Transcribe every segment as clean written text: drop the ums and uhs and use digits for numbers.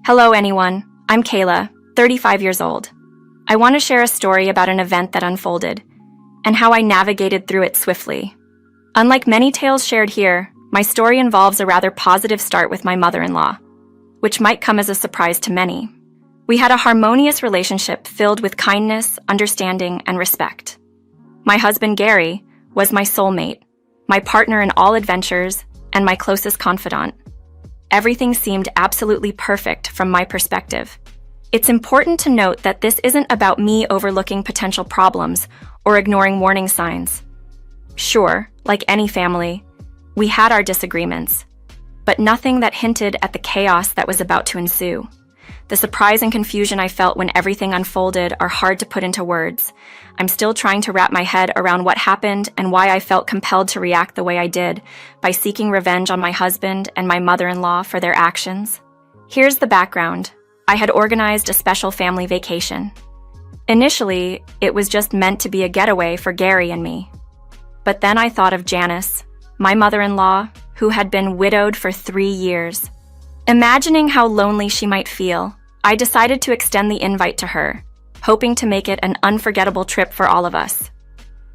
Hello, anyone. I'm Kayla, 35 years old. I want to share a story about an event that unfolded and how I navigated through it swiftly. Unlike many tales shared here, my story involves a rather positive start with my mother-in-law, which might come as a surprise to many. We had a harmonious relationship filled with kindness, understanding, and respect. My husband, Gary, was my soulmate, my partner in all adventures, and my closest confidant. Everything seemed absolutely perfect from my perspective. It's important to note that this isn't about me overlooking potential problems or ignoring warning signs. Sure, like any family, we had our disagreements, but nothing that hinted at the chaos that was about to ensue. The surprise and confusion I felt when everything unfolded are hard to put into words. I'm still trying to wrap my head around what happened and why I felt compelled to react the way I did, by seeking revenge on my husband and my mother-in-law for their actions. Here's the background. I had organized a special family vacation. Initially, it was just meant to be a getaway for Gary and me. But then I thought of Janice, my mother-in-law, who had been widowed for 3 years. Imagining how lonely she might feel, I decided to extend the invite to her, hoping to make it an unforgettable trip for all of us.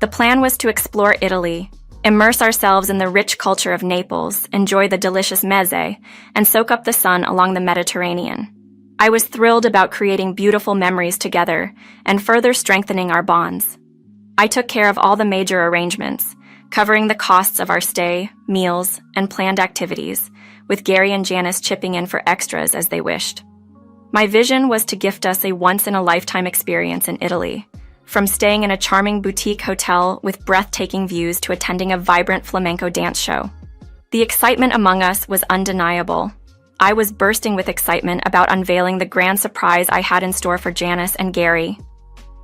The plan was to explore Italy, immerse ourselves in the rich culture of Naples, enjoy the delicious meze, and soak up the sun along the Mediterranean. I was thrilled about creating beautiful memories together and further strengthening our bonds. I took care of all the major arrangements, covering the costs of our stay, meals, and planned activities, with Gary and Janice chipping in for extras as they wished. My vision was to gift us a once-in-a-lifetime experience in Italy, from staying in a charming boutique hotel with breathtaking views to attending a vibrant flamenco dance show. The excitement among us was undeniable. I was bursting with excitement about unveiling the grand surprise I had in store for Janice and Gary.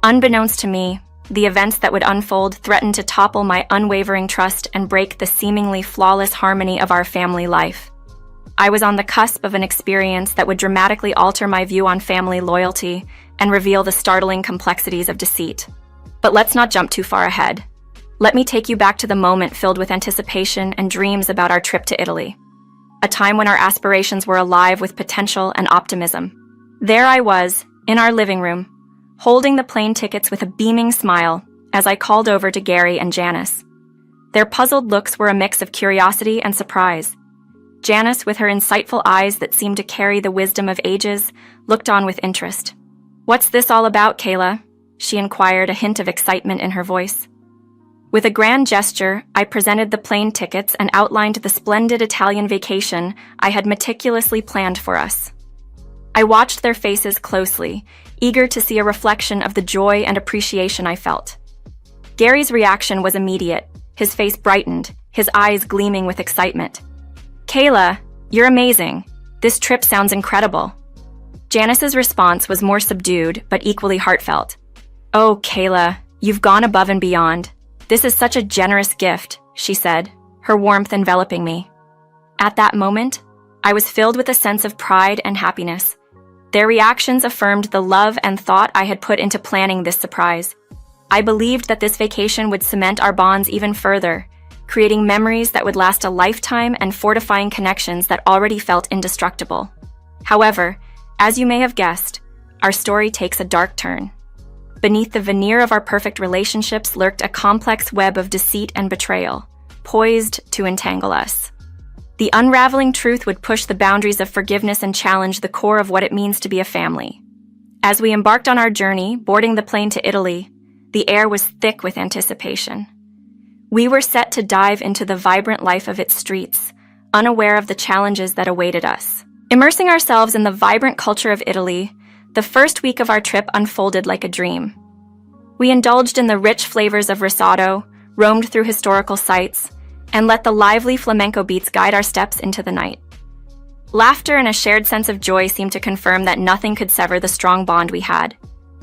Unbeknownst to me, the events that would unfold threatened to topple my unwavering trust and break the seemingly flawless harmony of our family life. I was on the cusp of an experience that would dramatically alter my view on family loyalty and reveal the startling complexities of deceit. But let's not jump too far ahead. Let me take you back to the moment filled with anticipation and dreams about our trip to Italy, a time when our aspirations were alive with potential and optimism. There I was, in our living room, holding the plane tickets with a beaming smile as I called over to Gary and Janice. Their puzzled looks were a mix of curiosity and surprise. Janice, with her insightful eyes that seemed to carry the wisdom of ages, looked on with interest. "What's this all about, Kayla?" she inquired, a hint of excitement in her voice. With a grand gesture, I presented the plane tickets and outlined the splendid Italian vacation I had meticulously planned for us. I watched their faces closely, eager to see a reflection of the joy and appreciation I felt. Gary's reaction was immediate. His face brightened, his eyes gleaming with excitement. "Kayla, you're amazing. This trip sounds incredible." Janice's response was more subdued, but equally heartfelt. "Oh, Kayla, you've gone above and beyond. This is such a generous gift," she said, her warmth enveloping me. At that moment, I was filled with a sense of pride and happiness. Their reactions affirmed the love and thought I had put into planning this surprise. I believed that this vacation would cement our bonds even further, creating memories that would last a lifetime and fortifying connections that already felt indestructible. However, as you may have guessed, our story takes a dark turn. Beneath the veneer of our perfect relationships lurked a complex web of deceit and betrayal, poised to entangle us. The unraveling truth would push the boundaries of forgiveness and challenge the core of what it means to be a family. As we embarked on our journey, boarding the plane to Italy, the air was thick with anticipation. We were set to dive into the vibrant life of its streets, unaware of the challenges that awaited us. Immersing ourselves in the vibrant culture of Italy, the first week of our trip unfolded like a dream. We indulged in the rich flavors of risotto, roamed through historical sites, and let the lively flamenco beats guide our steps into the night. Laughter and a shared sense of joy seemed to confirm that nothing could sever the strong bond we had.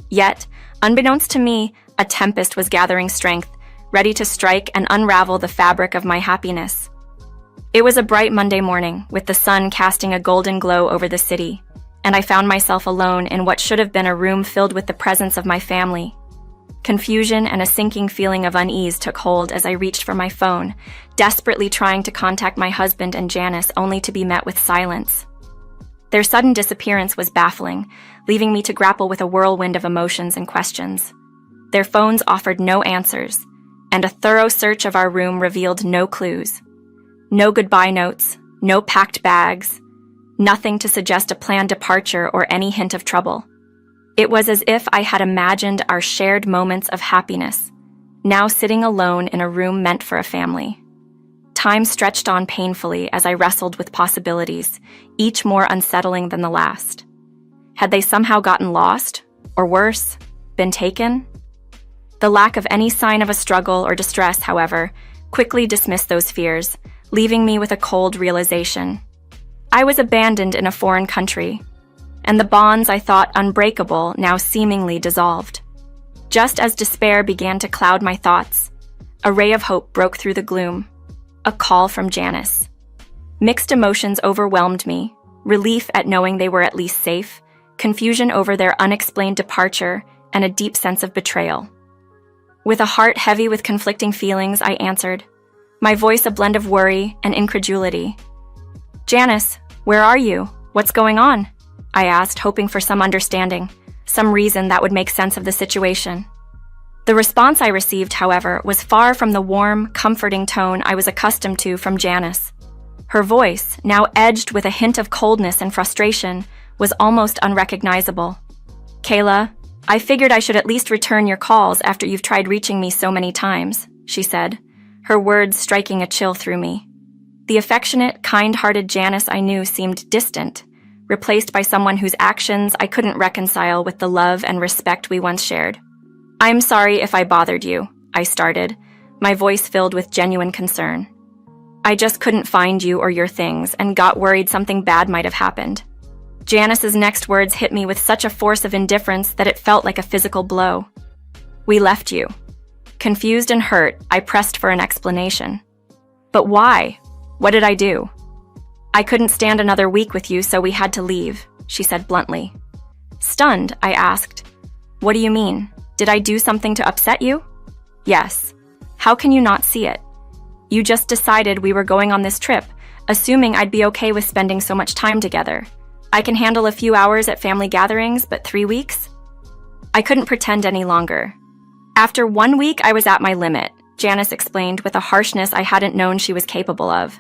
Yet, unbeknownst to me, a tempest was gathering strength, ready to strike and unravel the fabric of my happiness. It was a bright Monday morning, with the sun casting a golden glow over the city, and I found myself alone in what should have been a room filled with the presence of my family. Confusion and a sinking feeling of unease took hold as I reached for my phone, desperately trying to contact my husband and Janice, only to be met with silence. Their sudden disappearance was baffling, leaving me to grapple with a whirlwind of emotions and questions. Their phones offered no answers, and a thorough search of our room revealed no clues. No goodbye notes, no packed bags, nothing to suggest a planned departure or any hint of trouble. It was as if I had imagined our shared moments of happiness, now sitting alone in a room meant for a family. Time stretched on painfully as I wrestled with possibilities, each more unsettling than the last. Had they somehow gotten lost, or worse, been taken? The lack of any sign of a struggle or distress, however, quickly dismissed those fears, leaving me with a cold realization. I was abandoned in a foreign country, and the bonds I thought unbreakable now seemingly dissolved. Just as despair began to cloud my thoughts, a ray of hope broke through the gloom. A call from Janice. Mixed emotions overwhelmed me, relief at knowing they were at least safe, confusion over their unexplained departure, and a deep sense of betrayal. With a heart heavy with conflicting feelings, I answered, my voice a blend of worry and incredulity. Janice, where are you? What's going on? I asked, hoping for some understanding, some reason that would make sense of the situation. The response I received, however, was far from the warm, comforting tone I was accustomed to from Janice. Her voice, now edged with a hint of coldness and frustration, was almost unrecognizable. Kayla, I figured I should at least return your calls after you've tried reaching me so many times, she said, her words striking a chill through me. The affectionate, kind-hearted Janice I knew seemed distant, replaced by someone whose actions I couldn't reconcile with the love and respect we once shared. I'm sorry if I bothered you, I started, my voice filled with genuine concern. I just couldn't find you or your things and got worried something bad might have happened. Janice's next words hit me with such a force of indifference that it felt like a physical blow. We left you. Confused and hurt, I pressed for an explanation. But why? What did I do? I couldn't stand another week with you, so we had to leave, she said bluntly. Stunned, I asked, what do you mean? Did I do something to upset you? Yes. How can you not see it? You just decided we were going on this trip, assuming I'd be okay with spending so much time together. I can handle a few hours at family gatherings, but 3 weeks? I couldn't pretend any longer. After 1 week, I was at my limit, Janice explained with a harshness I hadn't known she was capable of.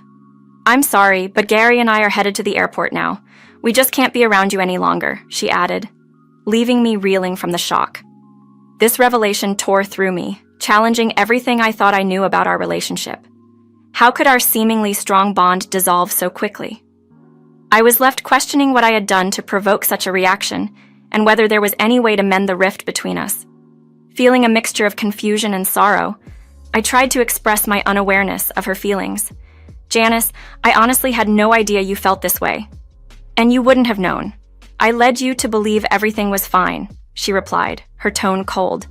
I'm sorry, but Gary and I are headed to the airport now. We just can't be around you any longer, she added, leaving me reeling from the shock. This revelation tore through me, challenging everything I thought I knew about our relationship. How could our seemingly strong bond dissolve so quickly? I was left questioning what I had done to provoke such a reaction, and whether there was any way to mend the rift between us. Feeling a mixture of confusion and sorrow, I tried to express my unawareness of her feelings. Janice, I honestly had no idea you felt this way. And you wouldn't have known. I led you to believe everything was fine, she replied, her tone cold.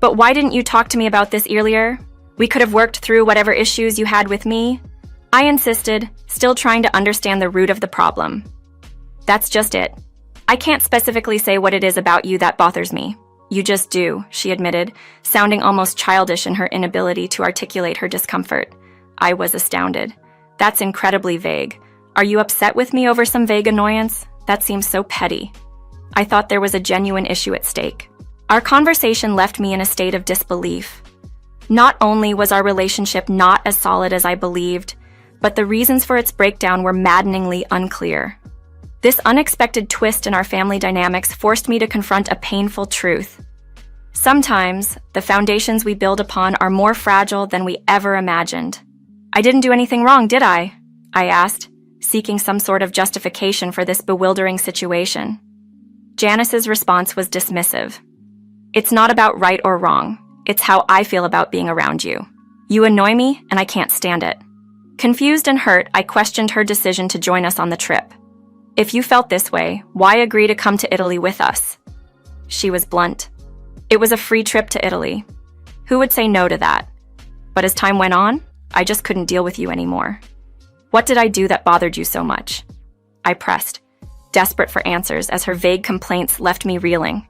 But why didn't you talk to me about this earlier? We could have worked through whatever issues you had with me. I insisted, still trying to understand the root of the problem. That's just it. I can't specifically say what it is about you that bothers me. You just do, she admitted, sounding almost childish in her inability to articulate her discomfort. I was astounded. That's incredibly vague. Are you upset with me over some vague annoyance? That seems so petty. I thought there was a genuine issue at stake. Our conversation left me in a state of disbelief. Not only was our relationship not as solid as I believed, but the reasons for its breakdown were maddeningly unclear. This unexpected twist in our family dynamics forced me to confront a painful truth. Sometimes, the foundations we build upon are more fragile than we ever imagined. I didn't do anything wrong, did I? I asked, seeking some sort of justification for this bewildering situation. Janice's response was dismissive. It's not about right or wrong. It's how I feel about being around you. You annoy me, and I can't stand it. Confused and hurt, I questioned her decision to join us on the trip. If you felt this way, why agree to come to Italy with us? She was blunt. It was a free trip to Italy. Who would say no to that? But as time went on, I just couldn't deal with you anymore. What did I do that bothered you so much? I pressed, desperate for answers as her vague complaints left me reeling.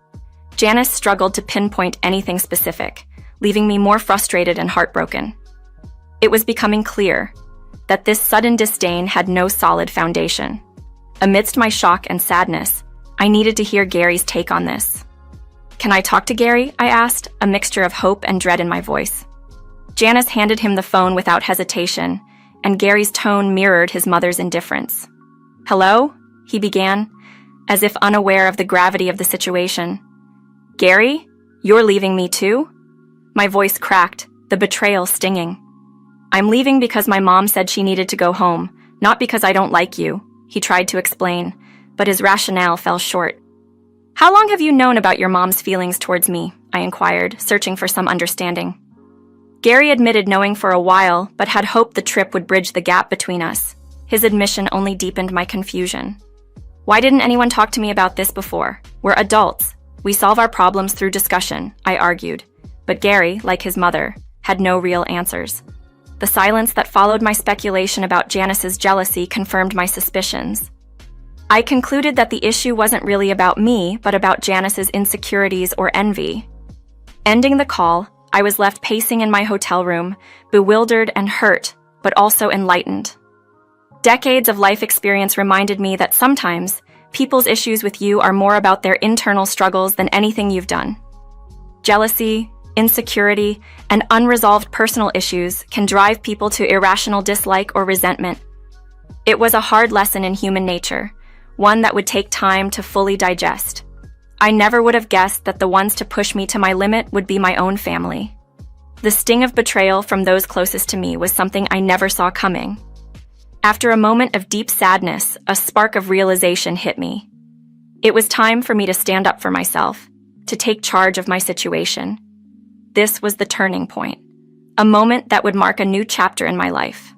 Janice struggled to pinpoint anything specific, leaving me more frustrated and heartbroken. It was becoming clear that this sudden disdain had no solid foundation. Amidst my shock and sadness, I needed to hear Gary's take on this. "Can I talk to Gary?" I asked, a mixture of hope and dread in my voice. Janice handed him the phone without hesitation, and Gary's tone mirrored his mother's indifference. "Hello?" he began, as if unaware of the gravity of the situation. "Gary, you're leaving me too?" My voice cracked, the betrayal stinging. "I'm leaving because my mom said she needed to go home, not because I don't like you," he tried to explain, but his rationale fell short. "How long have you known about your mom's feelings towards me?" I inquired, searching for some understanding. Gary admitted knowing for a while, but had hoped the trip would bridge the gap between us. His admission only deepened my confusion. "Why didn't anyone talk to me about this before? We're adults. We solve our problems through discussion," I argued. But Gary, like his mother, had no real answers. The silence that followed my speculation about Janice's jealousy confirmed my suspicions. I concluded that the issue wasn't really about me, but about Janice's insecurities or envy. Ending the call, I was left pacing in my hotel room, bewildered and hurt, but also enlightened. Decades of life experience reminded me that sometimes people's issues with you are more about their internal struggles than anything you've done. Jealousy, insecurity, and unresolved personal issues can drive people to irrational dislike or resentment. It was a hard lesson in human nature, one that would take time to fully digest. I never would have guessed that the ones to push me to my limit would be my own family. The sting of betrayal from those closest to me was something I never saw coming. After a moment of deep sadness, a spark of realization hit me. It was time for me to stand up for myself, to take charge of my situation. This was the turning point, a moment that would mark a new chapter in my life.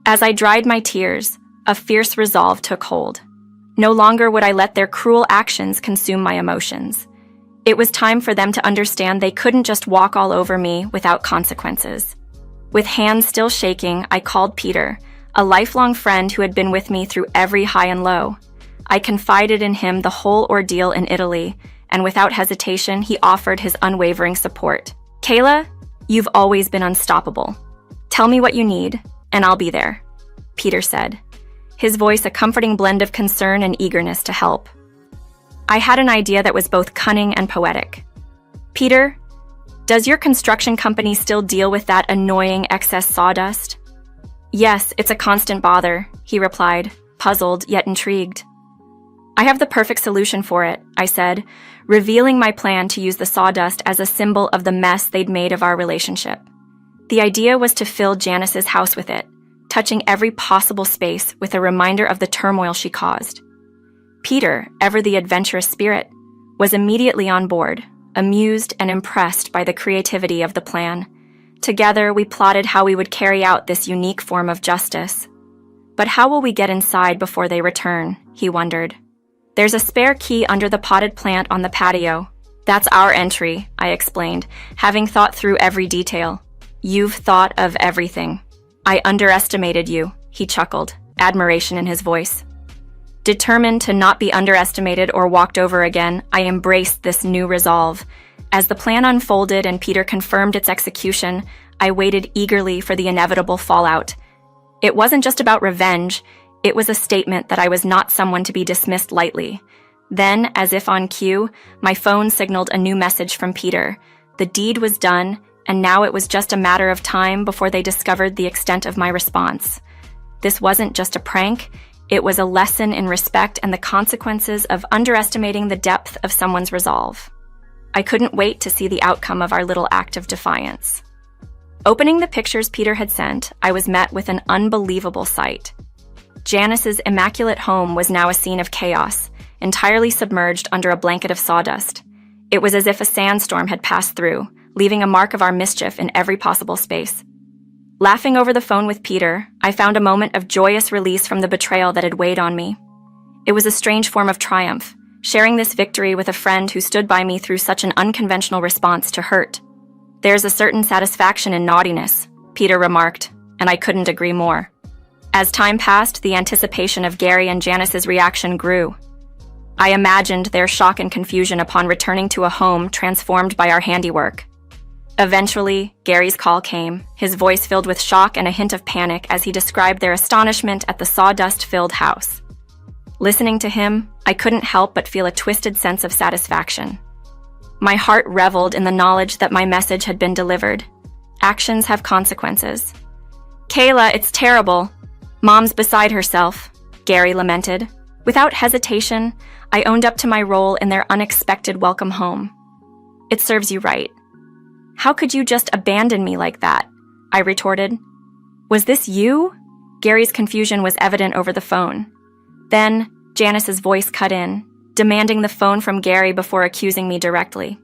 As I dried my tears, a fierce resolve took hold. No longer would I let their cruel actions consume my emotions. It was time for them to understand they couldn't just walk all over me without consequences. With hands still shaking, I called Peter, a lifelong friend who had been with me through every high and low. I confided in him the whole ordeal in Italy, and without hesitation, he offered his unwavering support. "Kayla, you've always been unstoppable. Tell me what you need, and I'll be there," Peter said, his voice a comforting blend of concern and eagerness to help. I had an idea that was both cunning and poetic. "Peter, does your construction company still deal with that annoying excess sawdust?" "Yes, it's a constant bother," he replied, puzzled yet intrigued. "I have the perfect solution for it," I said, revealing my plan to use the sawdust as a symbol of the mess they'd made of our relationship. The idea was to fill Janice's house with it, touching every possible space with a reminder of the turmoil she caused. Peter, ever the adventurous spirit, was immediately on board, amused and impressed by the creativity of the plan. Together, we plotted how we would carry out this unique form of justice. "But how will we get inside before they return?" he wondered. "There's a spare key under the potted plant on the patio. That's our entry," I explained, having thought through every detail. "You've thought of everything." "I underestimated you," he chuckled, admiration in his voice. Determined to not be underestimated or walked over again, I embraced this new resolve. As the plan unfolded and Peter confirmed its execution, I waited eagerly for the inevitable fallout. It wasn't just about revenge, it was a statement that I was not someone to be dismissed lightly. Then, as if on cue, my phone signaled a new message from Peter. The deed was done, and now it was just a matter of time before they discovered the extent of my response. This wasn't just a prank, it was a lesson in respect and the consequences of underestimating the depth of someone's resolve. I couldn't wait to see the outcome of our little act of defiance. Opening the pictures Peter had sent, I was met with an unbelievable sight. Janice's immaculate home was now a scene of chaos, entirely submerged under a blanket of sawdust. It was as if a sandstorm had passed through, leaving a mark of our mischief in every possible space. Laughing over the phone with Peter, I found a moment of joyous release from the betrayal that had weighed on me. It was a strange form of triumph, sharing this victory with a friend who stood by me through such an unconventional response to hurt. "There's a certain satisfaction in naughtiness," Peter remarked, and I couldn't agree more. As time passed, the anticipation of Gary and Janice's reaction grew. I imagined their shock and confusion upon returning to a home transformed by our handiwork. Eventually, Gary's call came, his voice filled with shock and a hint of panic as he described their astonishment at the sawdust-filled house. Listening to him, I couldn't help but feel a twisted sense of satisfaction. My heart reveled in the knowledge that my message had been delivered. Actions have consequences. "Kayla, it's terrible. Mom's beside herself," Gary lamented. Without hesitation, I owned up to my role in their unexpected welcome home. "It serves you right." "How could you just abandon me like that?" I retorted. "Was this you?" Gary's confusion was evident over the phone. Then, Janice's voice cut in, demanding the phone from Gary before accusing me directly.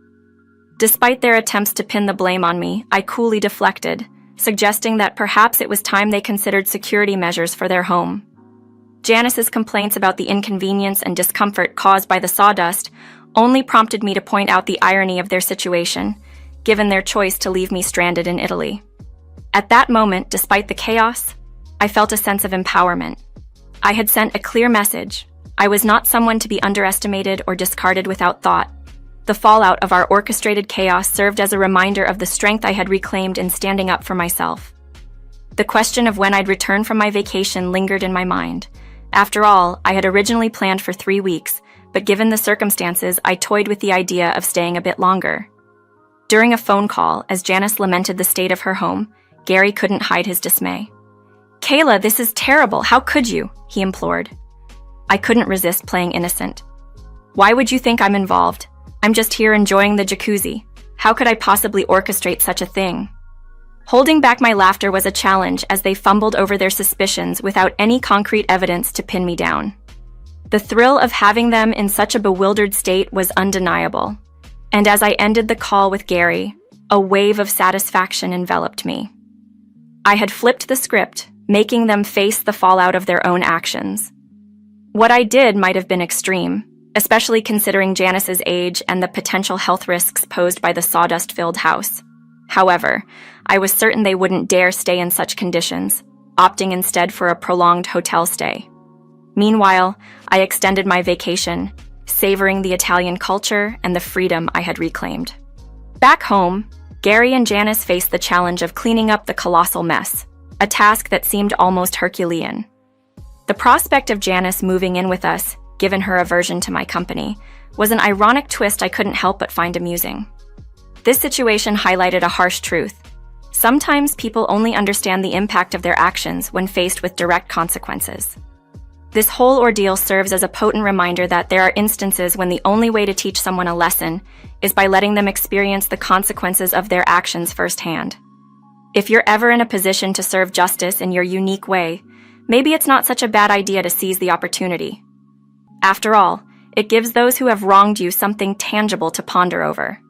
Despite their attempts to pin the blame on me, I coolly deflected, suggesting that perhaps it was time they considered security measures for their home. Janice's complaints about the inconvenience and discomfort caused by the sawdust only prompted me to point out the irony of their situation, given their choice to leave me stranded in Italy. At that moment, despite the chaos, I felt a sense of empowerment. I had sent a clear message. I was not someone to be underestimated or discarded without thought. The fallout of our orchestrated chaos served as a reminder of the strength I had reclaimed in standing up for myself. The question of when I'd return from my vacation lingered in my mind. After all, I had originally planned for 3 weeks, but given the circumstances, I toyed with the idea of staying a bit longer. During a phone call, as Janice lamented the state of her home, Gary couldn't hide his dismay. "Kayla, this is terrible. How could you?" he implored. I couldn't resist playing innocent. "Why would you think I'm involved? I'm just here enjoying the jacuzzi. How could I possibly orchestrate such a thing?" Holding back my laughter was a challenge as they fumbled over their suspicions without any concrete evidence to pin me down. The thrill of having them in such a bewildered state was undeniable. And as I ended the call with Gary, a wave of satisfaction enveloped me. I had flipped the script, making them face the fallout of their own actions. What I did might have been extreme, especially considering Janice's age and the potential health risks posed by the sawdust-filled house. However, I was certain they wouldn't dare stay in such conditions, opting instead for a prolonged hotel stay. Meanwhile, I extended my vacation, savoring the Italian culture and the freedom I had reclaimed. Back home, Gary and Janice faced the challenge of cleaning up the colossal mess, a task that seemed almost Herculean. The prospect of Janice moving in with us, given her aversion to my company, was an ironic twist I couldn't help but find amusing. This situation highlighted a harsh truth. Sometimes people only understand the impact of their actions when faced with direct consequences. This whole ordeal serves as a potent reminder that there are instances when the only way to teach someone a lesson is by letting them experience the consequences of their actions firsthand. If you're ever in a position to serve justice in your unique way, maybe it's not such a bad idea to seize the opportunity. After all, it gives those who have wronged you something tangible to ponder over.